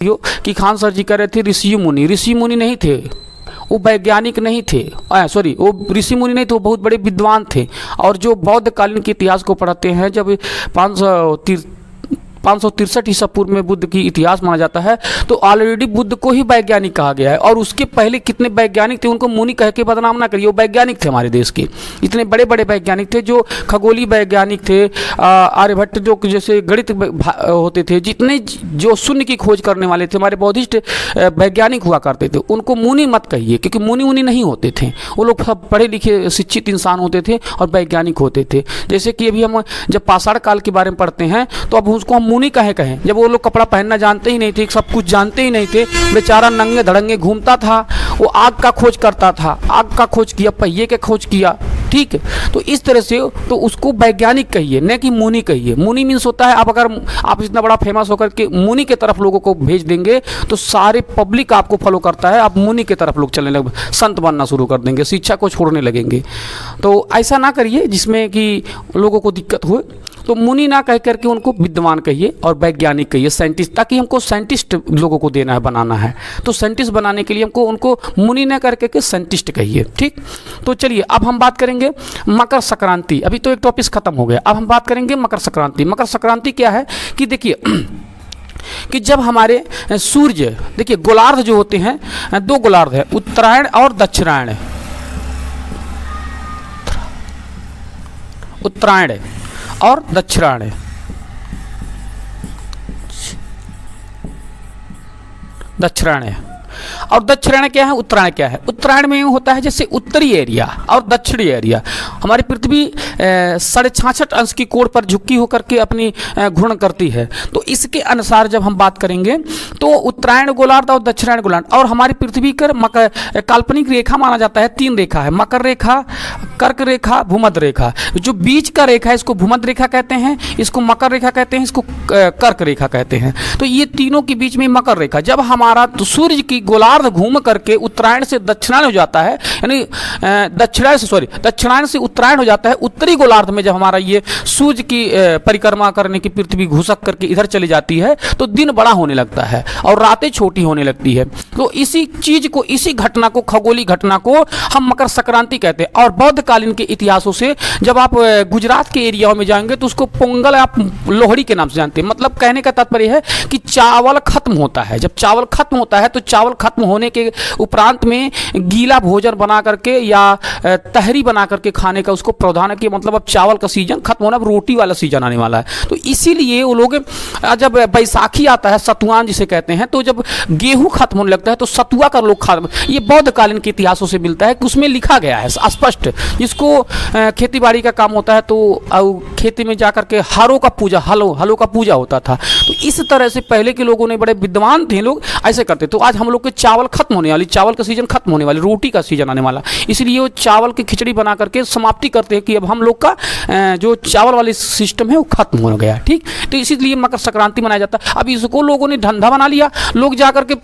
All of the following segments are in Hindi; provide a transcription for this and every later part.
कि खान सर जी कह रहे थे ऋषि मुनि नहीं थे, वो वैज्ञानिक नहीं थे, सॉरी वो ऋषि मुनि नहीं थे, वो बहुत बड़े विद्वान थे। और जो बौद्ध कालीन के इतिहास को पढ़ते हैं, जब 563 ईसा पूर्व में बुद्ध की इतिहास माना जाता है, तो ऑलरेडी बुद्ध को ही वैज्ञानिक कहा गया है। और उसके पहले कितने वैज्ञानिक थे, उनको मुनि कह के बदनाम ना करिए, वो वैज्ञानिक थे हमारे देश के, इतने बड़े बड़े वैज्ञानिक थे, जो खगोलीय वैज्ञानिक थे, आर्यभट्ट जो जैसे गणित होते थे, जितने जो शून्य की खोज करने वाले थे, हमारे बौद्धिस्ट वैज्ञानिक हुआ करते थे, उनको मुनि मत कहिए, क्योंकि मुनि नहीं होते थे, वो लोग सब पढ़े लिखे शिक्षित इंसान होते थे और वैज्ञानिक होते थे। जैसे कि अभी हम जब पाषाण काल के बारे में पढ़ते हैं, तो अब उसको हम मुनि कहें, जब वो लोग कपड़ा पहनना जानते ही नहीं थे, सब कुछ जानते ही नहीं थे, बेचारा नंगे धड़ंगे घूमता था, वो आग का खोज करता था, आग का खोज किया, पहिए के खोज किया, ठीक है। तो इस तरह से तो उसको वैज्ञानिक कहिए, न कि मुनि कहिए। मुनि मीन्स होता है, अब अगर आप इतना बड़ा फेमस होकर के मुनि के तरफ लोगों को भेज देंगे, तो सारे पब्लिक आपको फॉलो करता है, आप मुनि के तरफ लोग चलने लगे, संत बनना शुरू कर देंगे, शिक्षा को छोड़ने लगेंगे। तो ऐसा ना करिए जिसमें कि लोगों को दिक्कत हो। तो मुनि ना कह करके उनको विद्वान कहिए और वैज्ञानिक कहिए, साइंटिस्ट, ताकि हमको साइंटिस्ट लोगों को देना है, बनाना है। तो साइंटिस्ट बनाने के लिए हमको उनको मुनि ना करके साइंटिस्ट कहिए, ठीक। तो चलिए अब हम बात करेंगे मकर संक्रांति। अभी तो एक टॉपिक खत्म हो गया, अब हम बात करेंगे मकर संक्रांति। मकर संक्रांति क्या है कि देखिए कि जब हमारे सूर्य, देखिए गोलार्ध जो होते हैं, दो गोलार्ध है, उत्तरायण और दक्षिणायण, उत्तरायण और दक्षिणायण। दक्षिणायण और दक्षिणायन क्या है, उत्तरायण क्या है। उत्तरायण में होता है जैसे उत्तरी एरिया और दक्षिणी एरिया। हमारी पृथ्वी 66.5 अंश की कोण पर झुकी होकर के अपनी घूर्णन करती है। तो इसके अनुसार जब हम बात करेंगे तो उत्तरायण गोलार्ध और दक्षिणायन गोलार्ध, और हमारी पृथ्वी का काल्पनिक रेखा माना जाता है, 3 रेखा है, मकर रेखा, कर्क रेखा, भूमध्य रेखा। जो बीच का रेखा है इसको भूमध्य रेखा कहते हैं, इसको मकर रेखा कहते हैं, इसको कर्क रेखा कहते हैं। तो ये तीनों के बीच में मकर रेखा, जब हमारा सूर्य की गोलार्ध घूम करके उत्तरायण से दक्षिणायन हो जाता है, यानी दक्षिणायन से उत्तरायण हो जाता है, उत्तरी गोलार्ध में जब हमारा ये सूर्य की परिक्रमा करने की पृथ्वी घुसक करके इधर चली जाती है, तो दिन बड़ा होने लगता है और रातें छोटी होने लगती है। तो इसी चीज को, इसी घटना को, खगोलीय घटना को हम मकर संक्रांति कहते हैं। और बौद्ध कालीन के इतिहासों से जब आप गुजरात के एरिया में जाएंगे तो उसको पोंगल आप लोहड़ी के नाम से जानते हैं। मतलब कहने का तात्पर्य है कि चावल खत्म होता है। जब चावल खत्म होता है तो चावल खत्म होने के उपरांत में गीला भोजन बना करके या तहरी बना करके खाने का उसको प्रावधान किया। मतलब अब चावल का सीजन खत्म होना, अब रोटी वाला सीजन आने वाला है। तो इसीलिए वो लोग जब बैसाखी आता है, सतुआन जिसे कहते हैं, तो जब गेहूं खत्म होने लगता है तो सतुआ का लोग खा, ये बौद्ध कालीन के इतिहासों से मिलता है कि उसमें लिखा गया है स्पष्ट। जिसको खेती बाड़ी का काम होता है तो खेती में जाकर के हलों का पूजा होता था। तो इस तरह से पहले के लोगों ने, बड़े विद्वान थे लोग, ऐसे करते। तो आज हम लोग के चावल खत्म होने वाली, चावल का सीजन खत्म होने वाली, रोटी का सीजन आने वाला, इसलिए वो चावल की खिचड़ी बना करके समाप्ति करते हैं कि अब हम लोग का जो चावल वाली सिस्टम है वो खत्म हो गया, ठीक। तो इसीलिए मकर संक्रांति मनाया जाता है। अब इसको लोगों ने धंधा बना लिया, लोग जाकर के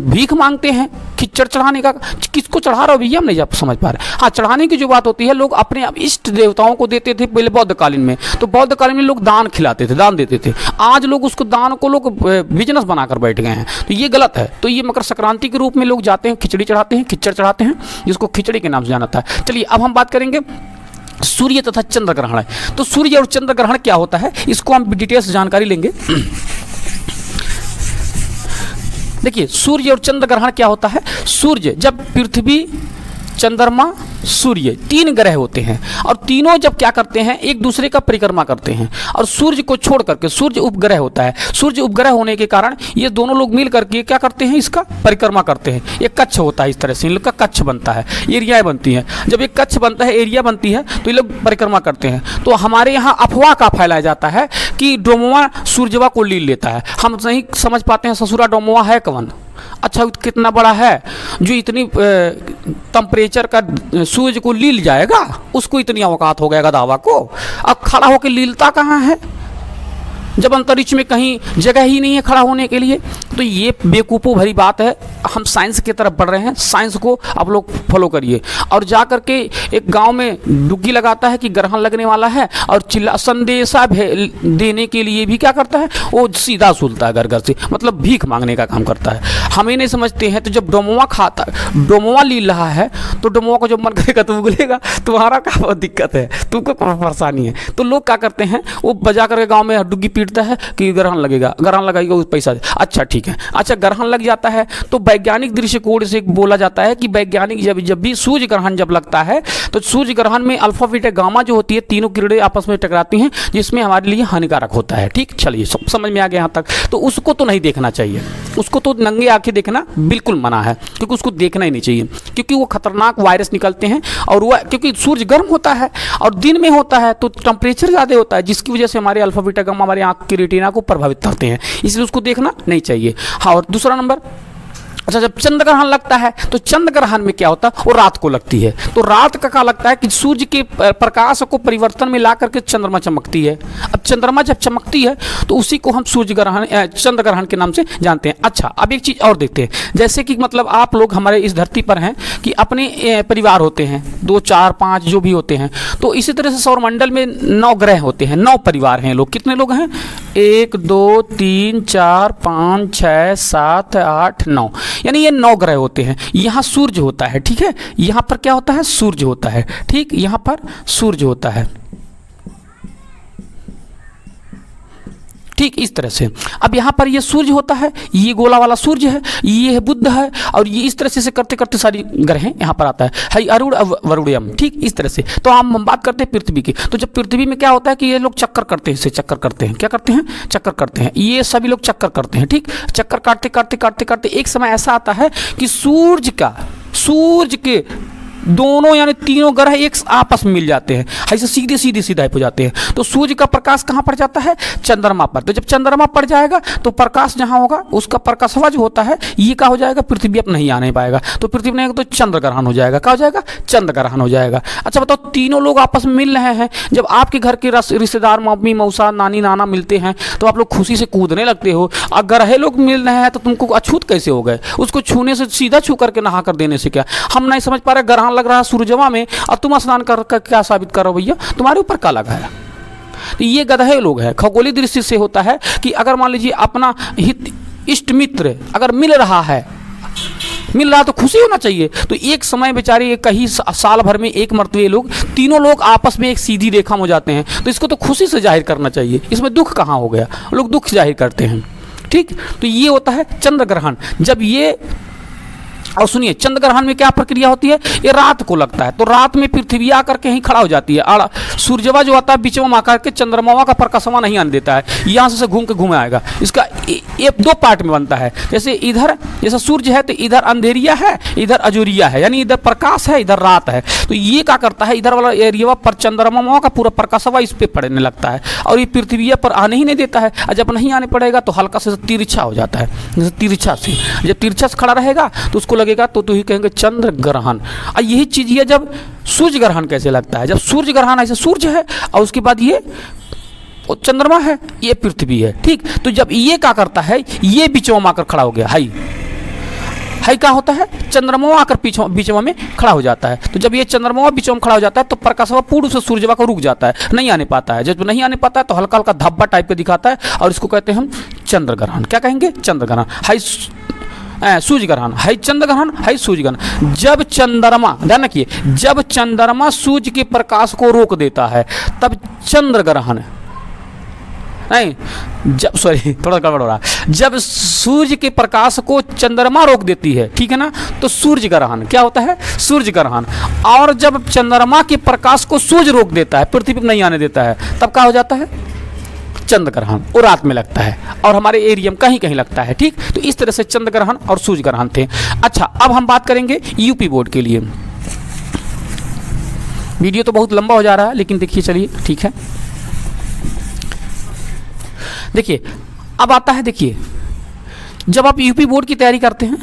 भीख मांगते हैं खिचड़ चढ़ाने का। किसको चढ़ा रहा हो भैया, हम नहीं समझ पा रहे। हाँ, चढ़ाने की जो बात होती है, लोग अपने इष्ट देवताओं को देते थे पहले बौद्ध कालीन में। तो बौद्ध कालीन में लोग दान खिलाते थे, दान देते थे। आज लोग उसको दान को लोग बिजनेस बनाकर बैठ गए हैं, तो ये गलत है। तो ये मकर संक्रांति के रूप में लोग जाते हैं, खिचड़ी चढ़ाते हैं, खिचड़ चढ़ाते हैं, जिसको खिचड़ी के नाम से जाना था। चलिए अब हम बात करेंगे सूर्य तथा चंद्र ग्रहण है। तो सूर्य और चंद्र ग्रहण क्या होता है, इसको हम डिटेल्स जानकारी लेंगे। देखिए सूर्य और चंद्र ग्रहण क्या होता है। सूर्य, जब पृथ्वी, चंद्रमा, सूर्य 3 ग्रह होते हैं और तीनों जब क्या करते हैं, एक दूसरे का परिक्रमा करते हैं। और सूर्य को छोड़ करके, सूर्य उपग्रह होता है, सूर्य उपग्रह होने के कारण ये दोनों लोग मिल करके क्या करते हैं, इसका परिक्रमा करते हैं। एक कक्ष होता है, इस तरह से इन लोग का कक्ष बनता है, एरिया बनती है। जब एक कक्ष बनता है, एरिया बनती है, तो ये लोग परिक्रमा करते हैं। तो हमारे यहाँ अफवाह का फैलाया जाता है कि डोमोआ सूर्यवा को लील लेता है। हम नहीं समझ पाते हैं ससुरा डोमोआ है कौन। अच्छा, कितना बड़ा है जो इतनी टेम्परेचर का सूरज को लील जाएगा, उसको इतनी औकात हो गया दावा को। अब खड़ा होकर लीलता कहाँ है, जब अंतरिक्ष में कहीं जगह ही नहीं है खड़ा होने के लिए। तो ये बेवकूफ़ों भरी बात है। हम साइंस की तरफ बढ़ रहे हैं, साइंस को आप लोग फॉलो करिए। और जा कर के एक गांव में डुग्गी लगाता है कि ग्रहण लगने वाला है, और चिल्ला संदेशा देने के लिए भी क्या करता है, वो सीधा सुलता है घर घर से, मतलब भीख मांगने का काम करता है। हम ये नहीं समझते हैं। तो जब डोमोवा खाता, डोमोवा लील रहा है, तो डोमोवा को जब मन करेगा तो उगलेगा। तुम्हारा क्या दिक्कत है, तुमको क्या परेशानी है। तो लोग क्या करते हैं, वो बजा करके गांव में डुग्गी पीटता है कि ग्रहण लगेगा, ग्रहण लगाएगा उस पैसा दे। अच्छा ठीक है, अच्छा ग्रहण लग जाता है तो वैज्ञानिक दृष्टिकोण से बोला जाता है कि वैज्ञानिक जब भी सूर्य ग्रहण जब लगता है तो सूर्य ग्रहण में अल्फा बीटा गामा जो होती है, तीनों किरणें आपस में टकराती हैं, जिसमें हमारे लिए हानिकारक होता है। ठीक, चलिए सब समझ में आ गया यहाँ तक। तो उसको तो नहीं देखना चाहिए, उसको तो नंगे आंखें देखना बिल्कुल मना है, क्योंकि उसको देखना ही नहीं चाहिए, क्योंकि वो खतरनाक वायरस निकलते हैं। और वो क्योंकि सूर्य गर्म होता है और दिन में होता है तो टेम्परेचर ज़्यादा होता है, जिसकी वजह से हमारे अल्फा बीटा गामा हमारे आँख की रेटिना को प्रभावित करते हैं, इसलिए उसको देखना नहीं चाहिए। हाँ, और दूसरा नंबर, अच्छा जब चंद्र ग्रहण लगता है तो चंद्र ग्रहण में क्या होता है, वो रात को लगती है। तो रात का क्या लगता है कि सूर्य के प्रकाश को परिवर्तन में ला करके चंद्रमा चमकती है। अब चंद्रमा जब चमकती है तो उसी को हम सूर्य ग्रहण, चंद्र ग्रहण के नाम से जानते हैं। अच्छा, अब एक चीज़ और देखते हैं, जैसे कि मतलब आप लोग हमारे इस धरती पर हैं कि अपने परिवार होते हैं, 2 4 5 जो भी होते हैं। तो इसी तरह से सौरमंडल में 9 ग्रह होते हैं, 9 परिवार हैं लोग। कितने लोग हैं, 1 2 3 4 5 6 7 8 9, यानी ये 9 ग्रह होते हैं। यहाँ सूर्य होता है, ठीक है, यहाँ पर क्या होता है, सूर्य होता है। ठीक, यहाँ पर सूर्य होता है। ठीक, इस तरह से। अब यहाँ पर ये सूर्य होता है, ये गोला वाला सूर्य है, ये है बुध है, और ये इस तरह से करते करते सारी ग्रह यहाँ पर आता है, हई अरुण वरुणयम। ठीक, इस तरह से। तो हम बात करते हैं पृथ्वी की। तो जब पृथ्वी में क्या होता है कि ये लोग चक्कर करते हैं, इसे चक्कर करते हैं, क्या करते हैं, चक्कर करते हैं, ये सभी लोग चक्कर करते हैं। ठीक, चक्कर काटते काटते काटते काटते एक समय ऐसा आता है कि सूर्य के दोनों यानी तीनों ग्रह एक आपस में मिल जाते हैं, ऐसे सीधे सीधे सीधा हो जाते हैं। तो सूर्य का प्रकाश कहाँ पड़ जाता है, चंद्रमा पर। तो जब चंद्रमा पड़ जाएगा तो प्रकाश जहाँ होगा उसका प्रकाशवा जो होता है ये क्या हो जाएगा, पृथ्वी पर नहीं आने पाएगा। तो पृथ्वी नहीं आएगा तो चंद्र ग्रहण हो जाएगा। क्या हो जाएगा, चंद्र ग्रहण हो जाएगा। अच्छा बताओ, तीनों लोग आपस में मिल रहे हैं, जब आपके घर के रिश्तेदार मम्मी मौसा नानी नाना मिलते हैं तो आप लोग खुशी से कूदने लगते हो। अगर ग्रह लोग मिल रहे हैं तो तुमको अछूत कैसे हो गए, उसको छूने से, सीधा छू करके नहा कर देने से क्या। हम नहीं समझ पा रहे, ग्रहण लग रहा है सूरजवा में और तुम स्नान कर क्या साबित करो भैया, तुम्हारे ऊपर क्या लगा है। तो ये गधे लोग हैं। खगोलीय दृष्टि से होता है कि अगर मान लीजिए अपना हित इष्ट मित्र अगर मिल रहा तो खुशी होना चाहिए। तो एक समय बेचारे कई साल भर में एक मरतबे लोग, तीनों लोग आपस में एक सीधी रेखा में हो जाते हैं, तो इसको तो खुशी से जाहिर करना चाहिए। इसमें दुख कहाँ हो गया, लोग दुख जाहिर करते हैं। ठीक, तो ये होता है चंद्र ग्रहण। जब ये, और सुनिए, चंद्र ग्रहण में क्या प्रक्रिया होती है, ये रात को लगता है। तो रात में पृथ्वी आकर के ही खड़ा हो जाती है, सूर्यवा जो आता है बीच में आकर के चंद्रमा का प्रकाशवा नहीं आने देता है, यहाँ से घूम के घूमे आएगा। इसका ये 2 पार्ट में बनता है। जैसे इधर जैसा सूर्य है तो इधर अंधेरिया है, इधर अजूरिया है, यानी इधर प्रकाश है इधर रात है। तो ये क्या करता है, इधर वाला एरिया पर चंद्रमा का पूरा प्रकाशवा इस पे पड़ने लगता है और ये पृथ्वी पर आने ही नहीं देता है। और जब नहीं आने पड़ेगा तो हल्का से तिरछा हो जाता है, जैसे तिरछा से, जब तिरछा से खड़ा रहेगा तो उसको लगेगा तो ही कहेंगे चंद्र ग्रहण। और यही चीज है जब सूर्य ग्रहण कैसे लगता है, जब सूर्य ग्रहण ऐसे सूर्य है और उसके बाद ये चंद्रमा है, ये पृथ्वी है। ठीक, तो जब ये क्या करता है, ये बीचों में आकर खड़ा हो गया, हाई क्या होता है, चंद्रमा आकर बीचों में खड़ा हो जाता है। तो जब ये चंद्रमा बीचों में खड़ा हो जाता है तो प्रकाशवा पूर्ण से सूर्यवा को रुक जाता है, नहीं आने पाता है। जब नहीं आने पाता है तो हल्का हल्का धब्बा टाइप का दिखाता है और इसको कहते हैं हम चंद्र ग्रहण। क्या कहेंगे, चंद्र ग्रहण। हाई सूर्य ग्रहण, हाई चंद्र ग्रहण, हाई सूर्य ग्रहण। जब चंद्रमा, ध्यान रखिए, जब चंद्रमा सूर्य के प्रकाश को रोक देता है तब चंद्र ग्रहण नहीं, जब सॉरी थोड़ा गड़बड़ हो रहा, जब सूर्य के प्रकाश को चंद्रमा रोक देती है, ठीक है ना, तो सूर्य ग्रहण क्या होता है, सूर्य ग्रहण। और जब चंद्रमा के प्रकाश को सूर्य रोक देता है, पृथ्वी पर नहीं आने देता है, तब क्या हो जाता है, चंद्र ग्रहण। वो रात में लगता है और हमारे एरिया में कहीं कहीं लगता है। ठीक, तो इस तरह से चंद्र ग्रहण और सूर्य ग्रहण थे। अच्छा, अब हम बात करेंगे यूपी बोर्ड के लिए। वीडियो तो बहुत लंबा हो जा रहा है लेकिन देखिए, चलिए ठीक है। देखिए अब आता है, देखिए जब आप यूपी बोर्ड की तैयारी करते हैं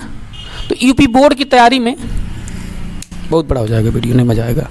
तो यूपी बोर्ड की तैयारी में बहुत बड़ा हो जाएगा वीडियो, नहीं मजा आएगा।